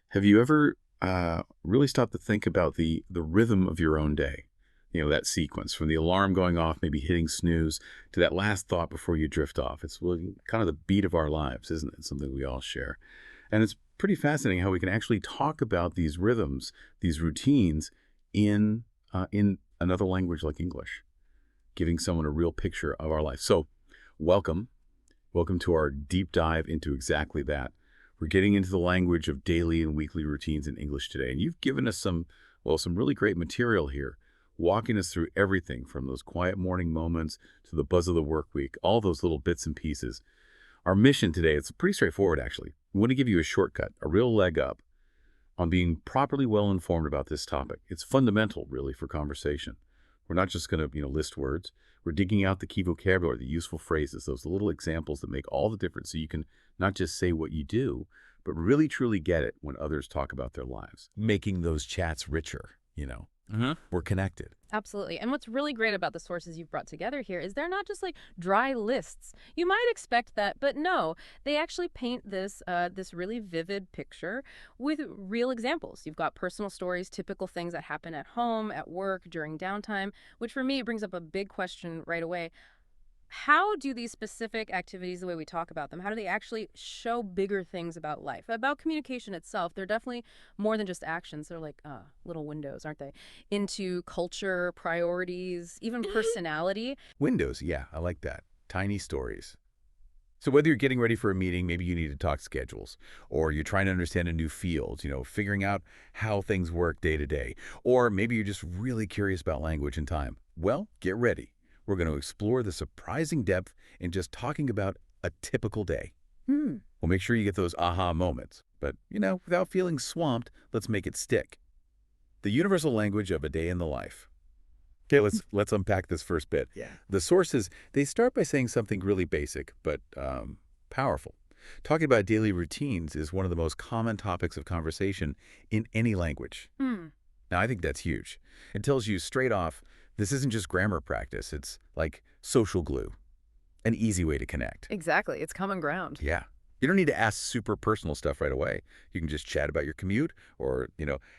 Have you ever really stopped to think about the rhythm of your own day? You know, that sequence from the alarm going off, maybe hitting snooze, to that last thought before you drift off. It's really kind of the beat of our lives, isn't it? Something we all share. And it's pretty fascinating how we can actually talk about these rhythms, these routines in another language like English, giving someone a real picture of our life. So, welcome. Welcome to our deep dive into exactly that. We're getting into the language of daily and weekly routines in English today. And you've given us some really great material here, walking us through everything from those quiet morning moments to the buzz of the work week, all those little bits and pieces. Our mission today, it's pretty straightforward, actually. We want to give you a shortcut, a real leg up on being properly well informed about this topic. It's fundamental, really, for conversation. We're not just going to, list words. We're digging out the key vocabulary, the useful phrases, those little examples that make all the difference so you can not just say what you do, but really truly get it when others talk about their lives. Making those chats richer. We're connected. Absolutely. And what's really great about the sources you've brought together here is they're not just like dry lists. You might expect that, but no, they actually paint this really vivid picture with real examples. You've got personal stories, typical things that happen at home, at work, during downtime, which for me brings up a big question right away. How do these specific activities, the way we talk about them, how do they actually show bigger things about life, about communication itself? They're definitely more than just actions. They're like little windows, aren't they? Into culture, priorities, even personality. Windows, yeah, I like that. Tiny stories. So whether you're getting ready for a meeting, maybe you need to talk schedules, or you're trying to understand a new field, figuring out how things work day to day, or maybe you're just really curious about language and time. Well, get ready. We're going to explore the surprising depth in just talking about a typical day. We'll make sure you get those aha moments. But, without feeling swamped, let's make it stick. The universal language of a day in the life. Okay, let's unpack this first bit. Yeah. The sources, they start by saying something really basic, but powerful. Talking about daily routines is one of the most common topics of conversation in any language. Now, I think that's huge. It tells you straight off, this isn't just grammar practice. It's like social glue, an easy way to connect. Exactly. It's common ground. Yeah. You don't need to ask super personal stuff right away. You can just chat about your commute or,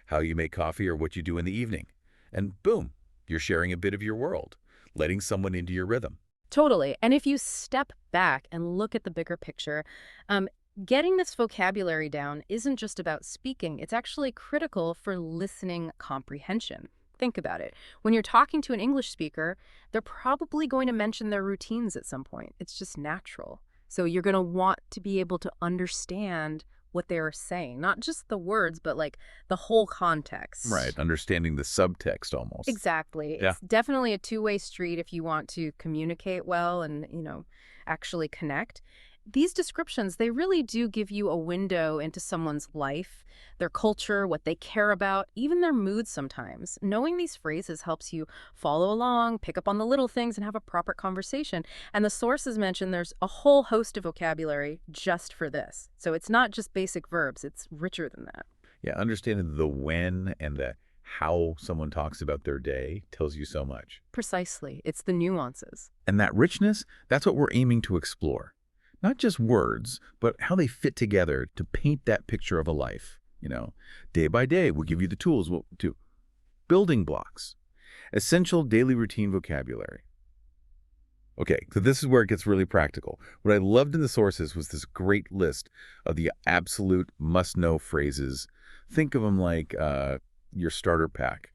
how you make coffee or what you do in the evening. And boom, you're sharing a bit of your world, letting someone into your rhythm. Totally. And if you step back and look at the bigger picture, getting this vocabulary down isn't just about speaking. It's actually critical for listening comprehension. Think about it. When you're talking to an English speaker, they're probably going to mention their routines at some point. It's just natural. So you're going to want to be able to understand what they're saying, not just the words, but like the whole context. Right. Understanding the subtext almost. Exactly. Yeah. It's definitely a two-way street if you want to communicate well and, actually connect. These descriptions, they really do give you a window into someone's life, their culture, what they care about, even their mood sometimes. Knowing these phrases helps you follow along, pick up on the little things, and have a proper conversation. And the sources mention there's a whole host of vocabulary just for this. So it's not just basic verbs, it's richer than that. Yeah, understanding the when and the how someone talks about their day tells you so much. Precisely. It's the nuances. And that richness, that's what we're aiming to explore. Not just words, but how they fit together to paint that picture of a life. Day by day, we'll give you the tools to building blocks, essential daily routine vocabulary. Okay, so this is where it gets really practical. What I loved in the sources was this great list of the absolute must-know phrases. Think of them like your starter pack.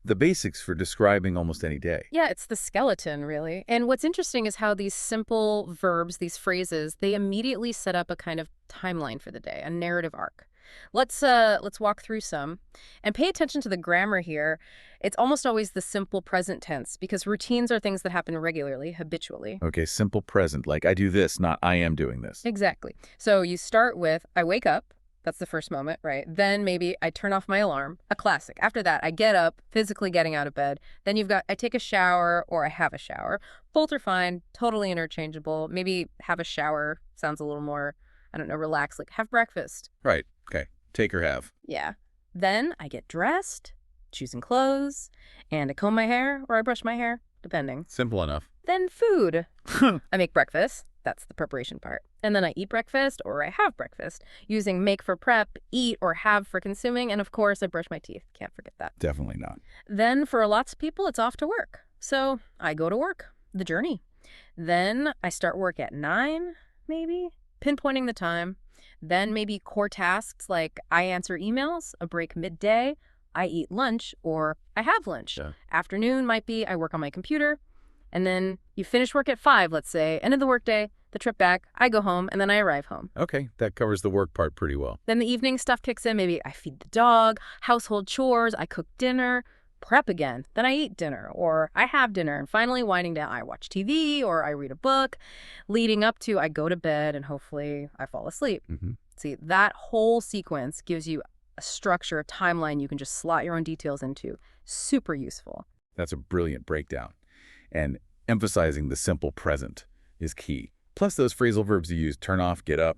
The basics for describing almost any day. Yeah, it's the skeleton, really. And what's interesting is how these simple verbs, these phrases, they immediately set up a kind of timeline for the day, a narrative arc. Let's walk through some and pay attention to the grammar here. It's almost always the simple present tense because routines are things that happen regularly, habitually. Okay, simple present, like I do this, not I am doing this. Exactly. So you start with, I wake up. That's the first moment, right? Then maybe I turn off my alarm, a classic. After that, I get up, physically getting out of bed. Then you've got, I take a shower or I have a shower. Both are fine, totally interchangeable. Maybe have a shower sounds a little more, I don't know, relaxed, like have breakfast. Right, okay, take or have. Yeah. Then I get dressed, choosing clothes, and I comb my hair or I brush my hair, depending. Simple enough. Then food. I make breakfast. That's the preparation part. And then I eat breakfast or I have breakfast, using make for prep, eat or have for consuming, and of course I brush my teeth. Can't forget that. Definitely not. Then for lots of people, it's off to work. So I go to work, the journey. Then I start work at 9, maybe, pinpointing the time. Then maybe core tasks like I answer emails, a break midday, I eat lunch, or I have lunch. Yeah. Afternoon might be I work on my computer. And then you finish work at 5, let's say, end of the workday, the trip back, I go home, and then I arrive home. Okay, that covers the work part pretty well. Then the evening stuff kicks in. Maybe I feed the dog, household chores, I cook dinner, prep again. Then I eat dinner, or I have dinner. And finally, winding down, I watch TV or I read a book. Leading up to, I go to bed and hopefully I fall asleep. See, that whole sequence gives you a structure, a timeline you can just slot your own details into. Super useful. That's a brilliant breakdown. And emphasizing the simple present is key. Plus, those phrasal verbs you use, turn off, get up,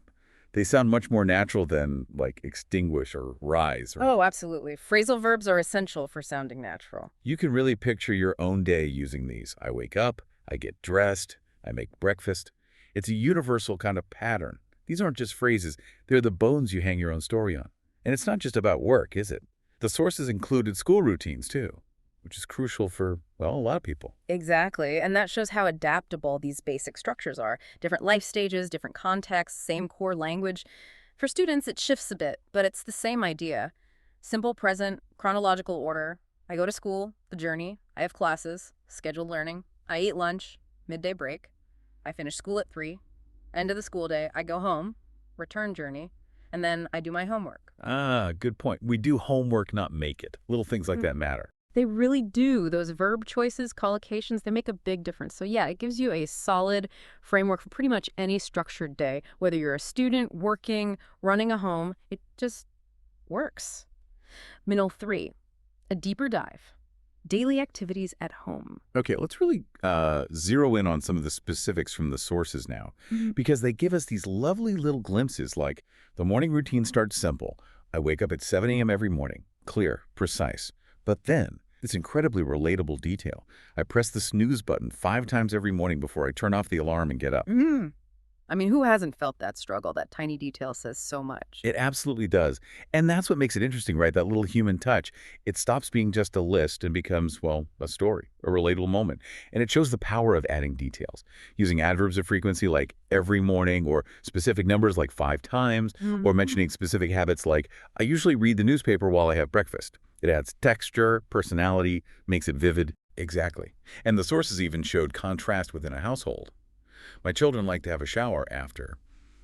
they sound much more natural than, like, extinguish or rise. Oh, absolutely. Phrasal verbs are essential for sounding natural. You can really picture your own day using these. I wake up, I get dressed, I make breakfast. It's a universal kind of pattern. These aren't just phrases. They're the bones you hang your own story on. And it's not just about work, is it? The sources included school routines, too, which is crucial for, well, a lot of people. Exactly. And that shows how adaptable these basic structures are. Different life stages, different contexts, same core language. For students, it shifts a bit, but it's the same idea. Simple present, chronological order. I go to school, the journey. I have classes, scheduled learning. I eat lunch, midday break. I finish school at 3. End of the school day, I go home, return journey, and then I do my homework. Ah, good point. We do homework, not make it. Little things like that matter. They really do. Those verb choices, collocations, they make a big difference. So yeah, it gives you a solid framework for pretty much any structured day. Whether you're a student, working, running a home, it just works. Middle 3, a deeper dive. Daily activities at home. Okay, let's really zero in on some of the specifics from the sources now, because they give us these lovely little glimpses, like the morning routine starts simple. I wake up at 7 a.m. every morning. Clear, precise. But then, this incredibly relatable detail. I press the snooze button 5 times every morning before I turn off the alarm and get up. I mean, who hasn't felt that struggle? That tiny detail says so much. It absolutely does. And that's what makes it interesting, right? That little human touch. It stops being just a list and becomes, well, a story, a relatable moment. And it shows the power of adding details, using adverbs of frequency like every morning, or specific numbers like 5 times, or mentioning specific habits like, I usually read the newspaper while I have breakfast. It adds texture, personality, makes it vivid. Exactly. And the sources even showed contrast within a household. My children like to have a shower after,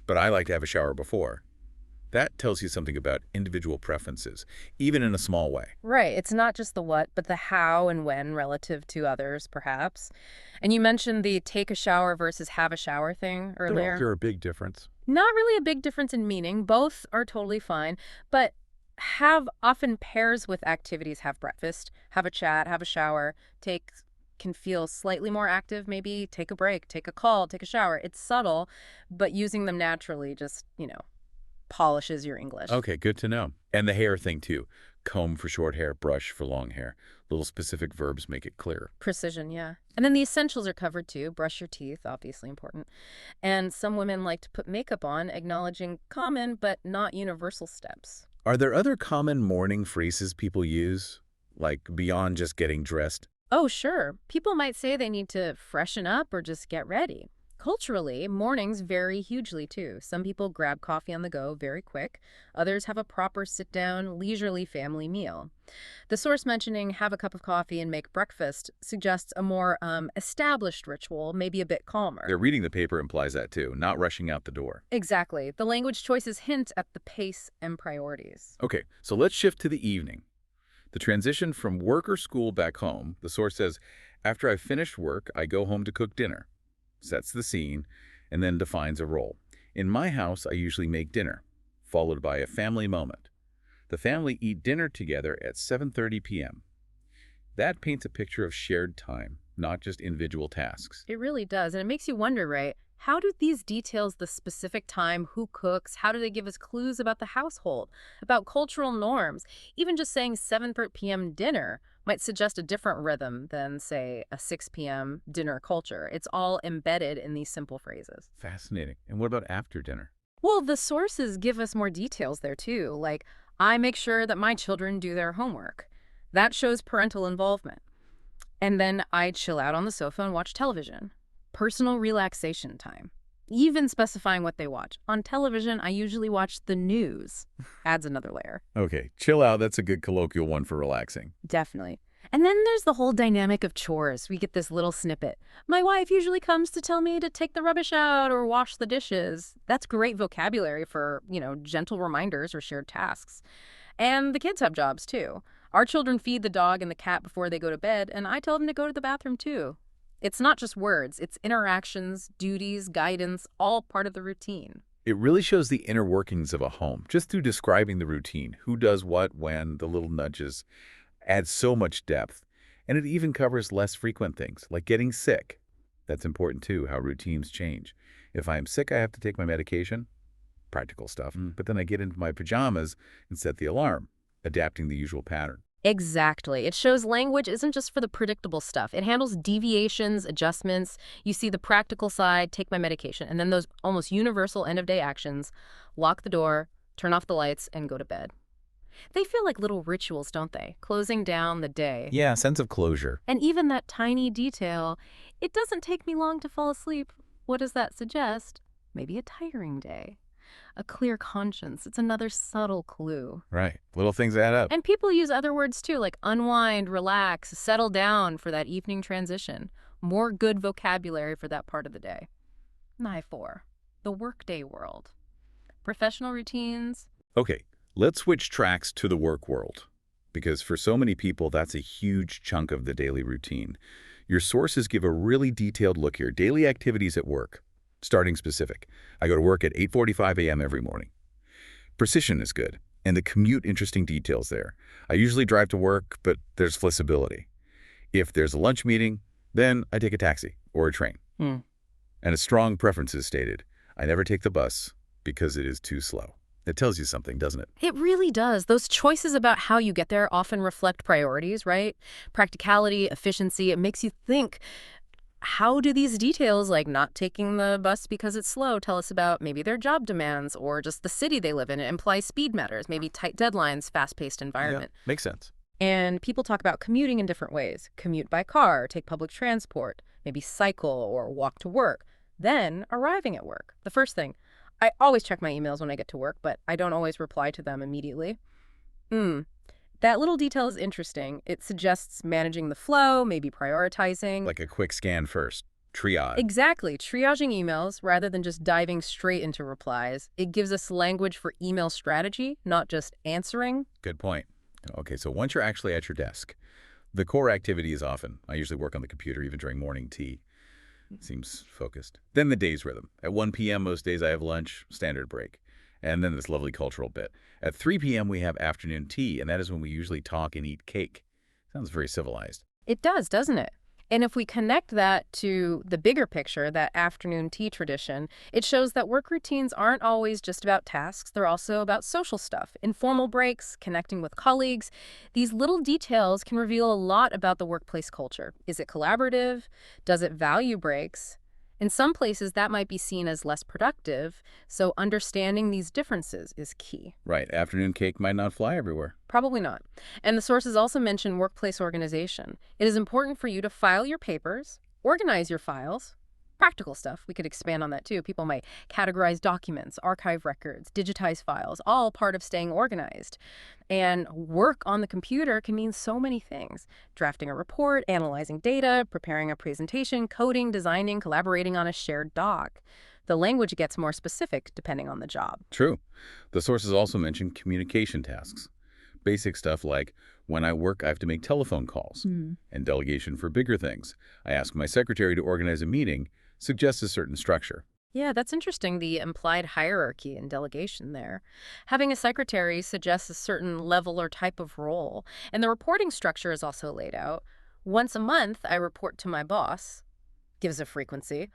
but I like to have a shower before. That tells you something about individual preferences, even in a small way. Right. It's not just the what, but the how and when relative to others, perhaps. And you mentioned the take a shower versus have a shower thing earlier. There's a big difference. Not really a big difference in meaning. Both are totally fine, but have often pairs with activities. Have breakfast, have a chat, have a shower, can feel slightly more active, maybe take a break, take a call, take a shower. It's subtle, but using them naturally just, polishes your English. Okay, good to know. And the hair thing, too. Comb for short hair, brush for long hair. Little specific verbs make it clear. Precision, yeah. And then the essentials are covered, too. Brush your teeth, obviously important. And some women like to put makeup on, acknowledging common but not universal steps. Are there other common morning phrases people use, like beyond just getting dressed? Oh, sure. People might say they need to freshen up or just get ready. Culturally, mornings vary hugely, too. Some people grab coffee on the go very quick. Others have a proper sit-down, leisurely family meal. The source mentioning have a cup of coffee and make breakfast suggests a more established ritual, maybe a bit calmer. Their reading the paper implies that, too, not rushing out the door. Exactly. The language choices hint at the pace and priorities. Okay, so let's shift to the evening. The transition from work or school back home, the source says, after I've finished work, I go home to cook dinner. Sets the scene, and then defines a role. In my house, I usually make dinner, followed by a family moment. The family eat dinner together at 7:30 p.m. That paints a picture of shared time, not just individual tasks. It really does. And it makes you wonder, right? How do these details, the specific time, who cooks, how do they give us clues about the household, about cultural norms? Even just saying 7 p.m. dinner might suggest a different rhythm than, say, a 6 p.m. dinner culture. It's all embedded in these simple phrases. Fascinating. And what about after dinner? Well, the sources give us more details there too, like, I make sure that my children do their homework. That shows parental involvement. And then I chill out on the sofa and watch television. Personal relaxation time. Even specifying what they watch. On television, I usually watch the news. Adds another layer. Okay, chill out. That's a good colloquial one for relaxing. Definitely. And then there's the whole dynamic of chores. We get this little snippet. My wife usually comes to tell me to take the rubbish out or wash the dishes. That's great vocabulary for, gentle reminders or shared tasks. And the kids have jobs too. Our children feed the dog and the cat before they go to bed, and I tell them to go to the bathroom too. It's not just words, it's interactions, duties, guidance, all part of the routine. It really shows the inner workings of a home, just through describing the routine, who does what, when, the little nudges, adds so much depth. And it even covers less frequent things, like getting sick. That's important too, how routines change. If I'm sick, I have to take my medication, practical stuff, but then I get into my pajamas and set the alarm, adapting the usual pattern. Exactly. It shows language isn't just for the predictable stuff. It handles deviations, adjustments. You see the practical side, take my medication, and then those almost universal end-of-day actions, lock the door, turn off the lights, and go to bed. They feel like little rituals, don't they? Closing down the day. Yeah, sense of closure. And even that tiny detail, it doesn't take me long to fall asleep. What does that suggest? Maybe a tiring day. A clear conscience. It's another subtle clue. Right. Little things add up. And people use other words too, like unwind, relax, settle down for that evening transition. More good vocabulary for that part of the day. 4. The workday world. Professional routines. Okay, let's switch tracks to the work world, because for so many people, that's a huge chunk of the daily routine. Your sources give a really detailed look here. Daily activities at work. Starting specific. I go to work at 8:45 a.m. every morning. Precision is good, and the commute interesting details there. I usually drive to work, but there's flexibility. If there's a lunch meeting, then I take a taxi or a train. And a strong preference is stated. I never take the bus because it is too slow. It tells you something, doesn't it? It really does. Those choices about how you get there often reflect priorities, right? Practicality, efficiency. It makes you think, how do these details, like not taking the bus because it's slow, tell us about maybe their job demands or just the city they live in? It implies speed matters, maybe tight deadlines, fast-paced environment. Yeah, makes sense. And people talk about commuting in different ways. Commute by car, take public transport, maybe cycle or walk to work. Then arriving at work. The first thing, I always check my emails when I get to work, but I don't always reply to them immediately. That little detail is interesting. It suggests managing the flow, maybe prioritizing. Like a quick scan first. Triage. Exactly. Triaging emails rather than just diving straight into replies. It gives us language for email strategy, not just answering. Good point. Okay, so once you're actually at your desk, the core activity is often, I usually work on the computer even during morning tea. Seems focused. Then the day's rhythm. At 1 p.m. most days I have lunch, standard break. And then this lovely cultural bit. At 3 p.m. we have afternoon tea, and that is when we usually talk and eat cake. Sounds very civilized. It does, doesn't it? And if we connect that to the bigger picture, that afternoon tea tradition, it shows that work routines aren't always just about tasks. They're also about social stuff, informal breaks, connecting with colleagues. These little details can reveal a lot about the workplace culture. Is it collaborative? Does it value breaks? In some places, that might be seen as less productive, so understanding these differences is key. Right. Afternoon cake might not fly everywhere. Probably not. And the sources also mention workplace organization. It is important for you to file your papers, organize your files. Practical stuff, we could expand on that too. People might categorize documents, archive records, digitize files, all part of staying organized. And work on the computer can mean so many things. Drafting a report, analyzing data, preparing a presentation, coding, designing, collaborating on a shared doc. The language gets more specific depending on the job. True. The sources also mention communication tasks. Basic stuff like, when I work, I have to make telephone calls. And delegation for bigger things. I ask my secretary to organize a meeting, suggests a certain structure. Yeah, that's interesting, the implied hierarchy and delegation there. Having a secretary suggests a certain level or type of role, and the reporting structure is also laid out. Once a month, I report to my boss, gives a frequency.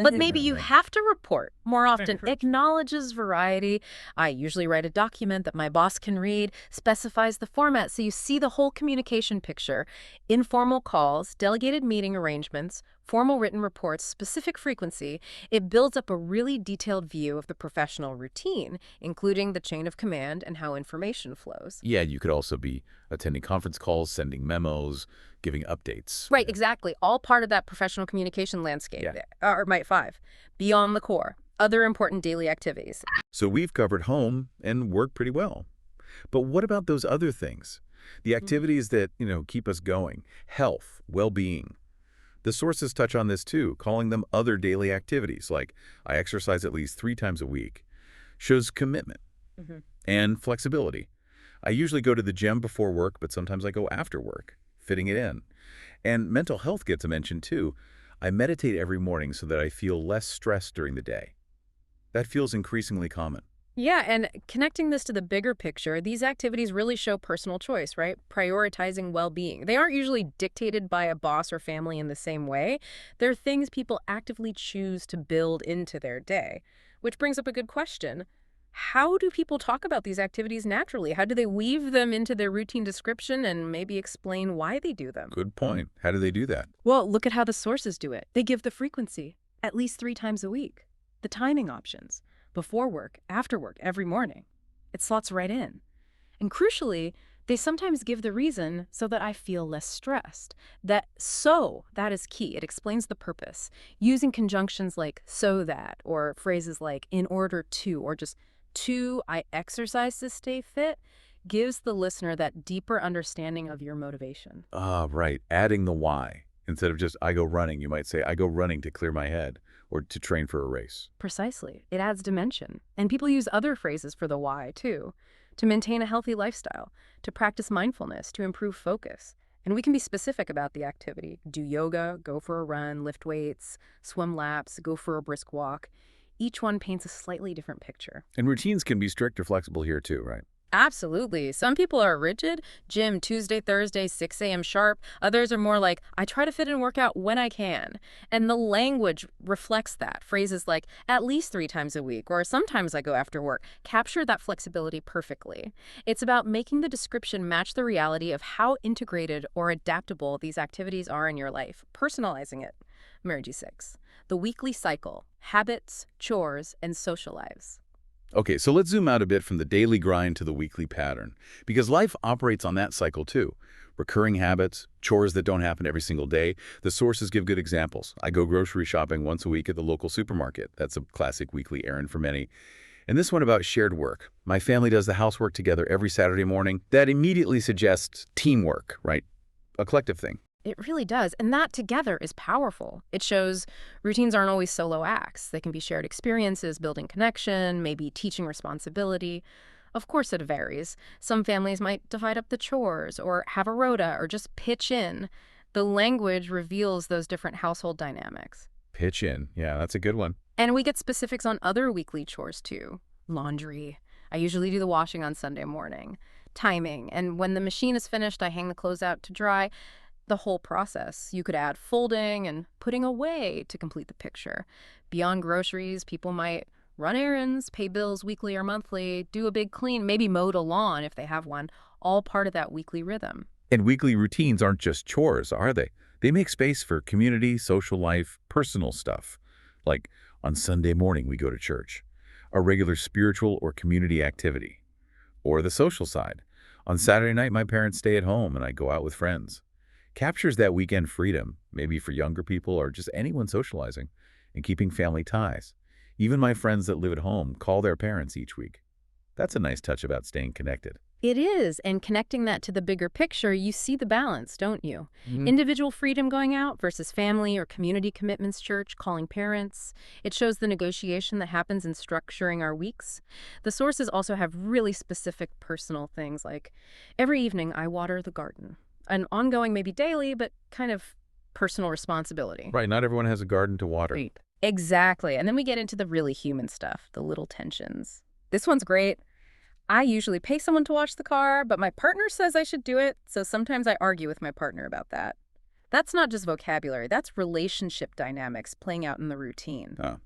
But maybe you have to report more often. Acknowledges variety. I usually write a document that my boss can read, specifies the format so you see the whole communication picture. Informal calls, delegated meeting arrangements, formal written reports, specific frequency. It builds up a really detailed view of the professional routine, including the chain of command and how information flows. Yeah, you could also be attending conference calls, sending memos, giving updates. Right, exactly. All part of that professional communication landscape, Yeah. or might five, beyond the core. Other important daily activities. So we've covered home and work pretty well. But what about those other things? The activities that, keep us going. Health, well-being. The sources touch on this too, calling them other daily activities, like I exercise at least 3 times a week. Shows commitment and flexibility. I usually go to the gym before work, but sometimes I go after work, fitting it in. And mental health gets a mention too. I meditate every morning so that I feel less stressed during the day. That feels increasingly common. Yeah, and connecting this to the bigger picture, these activities really show personal choice, right? Prioritizing well-being. They aren't usually dictated by a boss or family in the same way. They're things people actively choose to build into their day. Which brings up a good question. How do people talk about these activities naturally? How do they weave them into their routine description and maybe explain why they do them? Good point. How do they do that? Well, look at how the sources do it. They give the frequency, at least 3 times a week. The timing options, before work, after work, every morning. It slots right in. And crucially, they sometimes give the reason so that I feel less stressed. That is key. It explains the purpose. Using conjunctions like so that, or phrases like in order to, or just to, I exercise to stay fit, gives the listener that deeper understanding of your motivation. Ah, right. Adding the why. Instead of just I go running, you might say I go running to clear my head or to train for a race. Precisely. It adds dimension. And people use other phrases for the why, too. To maintain a healthy lifestyle, to practice mindfulness, to improve focus. And we can be specific about the activity. Do yoga, go for a run, lift weights, swim laps, go for a brisk walk. Each one paints a slightly different picture. And routines can be strict or flexible here too, right? Absolutely. Some people are rigid. Gym Tuesday, Thursday, 6 a.m. sharp. Others are more like, I try to fit in workout when I can. And the language reflects that. Phrases like, at least 3 times a week, or sometimes I go after work, capture that flexibility perfectly. It's about making the description match the reality of how integrated or adaptable these activities are in your life, personalizing it. Marriage 6. The weekly cycle, habits, chores, and social lives. Okay, so let's zoom out a bit from the daily grind to the weekly pattern, because life operates on that cycle too. Recurring habits, chores that don't happen every single day. The sources give good examples. I go grocery shopping once a week at the local supermarket. That's a classic weekly errand for many. And this one about shared work. My family does the housework together every Saturday morning. That immediately suggests teamwork, right? A collective thing. It really does. And that together is powerful. It shows routines aren't always solo acts. They can be shared experiences, building connection, maybe teaching responsibility. Of course, it varies. Some families might divide up the chores or have a rota or just pitch in. The language reveals those different household dynamics. Pitch in. Yeah, that's a good one. And we get specifics on other weekly chores too. Laundry. I usually do the washing on Sunday morning. Timing. And when the machine is finished, I hang the clothes out to dry. The whole process. You could add folding and putting away to complete the picture. Beyond groceries, people might run errands, pay bills weekly or monthly, do a big clean, maybe mow the lawn if they have one, all part of that weekly rhythm. And weekly routines aren't just chores, are they? They make space for community, social life, personal stuff. Like on Sunday morning, we go to church. A regular spiritual or community activity. Or the social side. On Saturday night, my parents stay at home and I go out with friends. Captures that weekend freedom, maybe for younger people or just anyone socializing, and keeping family ties. Even my friends that live at home call their parents each week. That's a nice touch about staying connected. It is, and connecting that to the bigger picture, you see the balance, don't you? Individual freedom going out versus family or community commitments, church, calling parents. It shows the negotiation that happens in structuring our weeks. The sources also have really specific personal things like, every evening I water the garden. An ongoing, maybe daily, but kind of personal responsibility. Right, not everyone has a garden to water. Right. Exactly. And then we get into the really human stuff, the little tensions. This one's great. I usually pay someone to wash the car, but my partner says I should do it, so sometimes I argue with my partner about that. That's not just vocabulary, that's relationship dynamics playing out in the routine. Huh.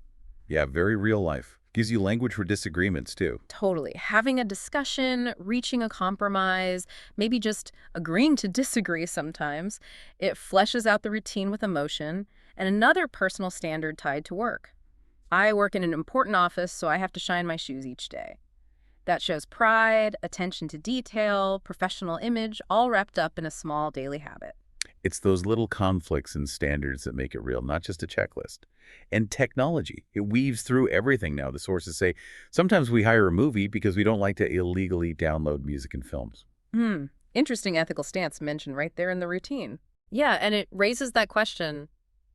Yeah, very real life. Gives you language for disagreements, too. Totally. Having a discussion, reaching a compromise, maybe just agreeing to disagree sometimes, it fleshes out the routine with emotion and another personal standard tied to work. I work in an important office, so I have to shine my shoes each day. That shows pride, attention to detail, professional image, all wrapped up in a small daily habit. It's those little conflicts and standards that make it real, not just a checklist. And technology, it weaves through everything now. The sources say sometimes we hire a movie because we don't like to illegally download music and films. Hmm. Interesting ethical stance mentioned right there in the routine. Yeah, and it raises that question.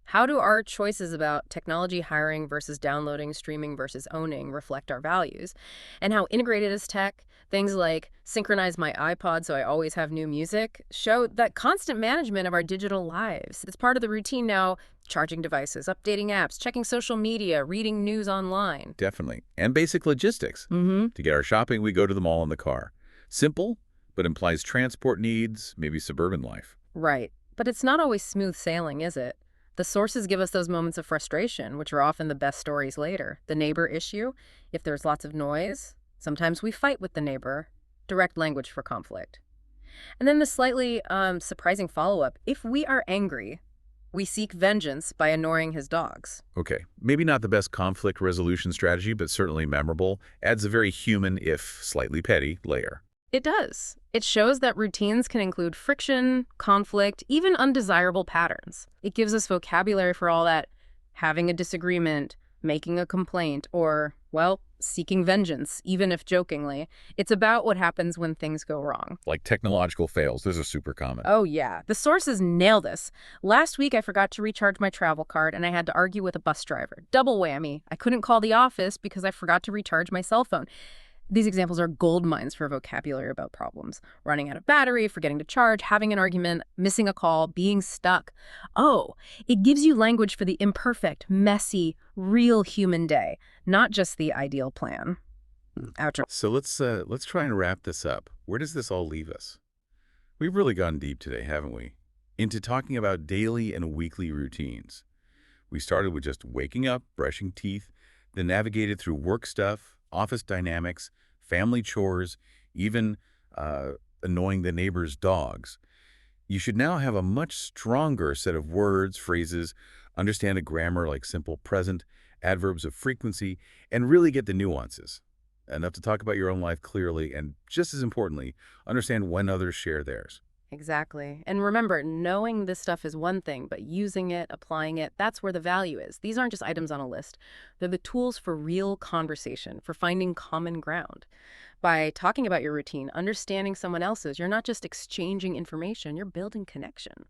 How do our choices about technology hiring versus downloading, streaming versus owning reflect our values? And how integrated is tech? Things like synchronize my iPod so I always have new music show that constant management of our digital lives. It's part of the routine now, charging devices, updating apps, checking social media, reading news online. Definitely. And basic logistics. Mm-hmm. To get our shopping, we go to the mall in the car. Simple, but implies transport needs, maybe suburban life. Right. But it's not always smooth sailing, is it? The sources give us those moments of frustration, which are often the best stories later. The neighbor issue, if there's lots of noise, sometimes we fight with the neighbor. Direct language for conflict. And then the slightly surprising follow-up. If we are angry, we seek vengeance by annoying his dogs. Okay, maybe not the best conflict resolution strategy, but certainly memorable. Adds a very human, if slightly petty, layer. It does. It shows that routines can include friction, conflict, even undesirable patterns. It gives us vocabulary for all that having a disagreement, making a complaint, or, well, seeking vengeance, even if jokingly. It's about what happens when things go wrong. Like technological fails, those are super common. Oh, yeah. The sources nail this. Last week, I forgot to recharge my travel card, and I had to argue with a bus driver. Double whammy. I couldn't call the office because I forgot to recharge my cell phone. These examples are gold mines for vocabulary about problems. Running out of battery, forgetting to charge, having an argument, missing a call, being stuck. Oh, it gives you language for the imperfect, messy, real human day, not just the ideal plan. Outro. So let's try and wrap this up. Where does this all leave us? We've really gone deep today, haven't we? Into talking about daily and weekly routines. We started with just waking up, brushing teeth, then navigated through work stuff, office dynamics, family chores, even annoying the neighbor's dogs. You should now have a much stronger set of words, phrases, understand a grammar like simple present, adverbs of frequency, and really get the nuances. Enough to talk about your own life clearly, and just as importantly, understand when others share theirs. Exactly. And remember, knowing this stuff is one thing, but using it, applying it, that's where the value is. These aren't just items on a list. They're the tools for real conversation, for finding common ground. By talking about your routine, understanding someone else's, you're not just exchanging information, you're building connection.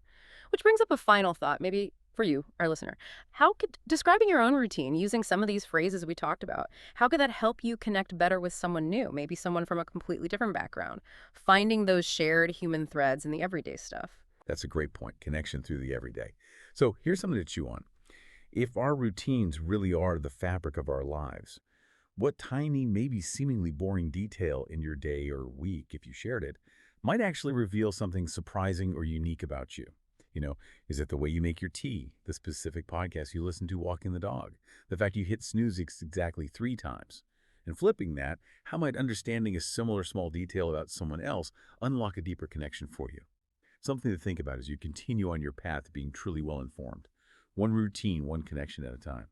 Which brings up a final thought, maybe for you, our listener. How could describing your own routine using some of these phrases we talked about, how could that help you connect better with someone new, maybe someone from a completely different background? Finding those shared human threads in the everyday stuff. That's a great point, connection through the everyday. So here's something to chew on. If our routines really are the fabric of our lives, what tiny, maybe seemingly boring detail in your day or week, if you shared it, might actually reveal something surprising or unique about you. Is it the way you make your tea, the specific podcast you listen to walking the dog, the fact you hit snooze exactly 3 times? And flipping that, how might understanding a similar small detail about someone else unlock a deeper connection for you? Something to think about as you continue on your path to being truly well-informed. One routine, one connection at a time.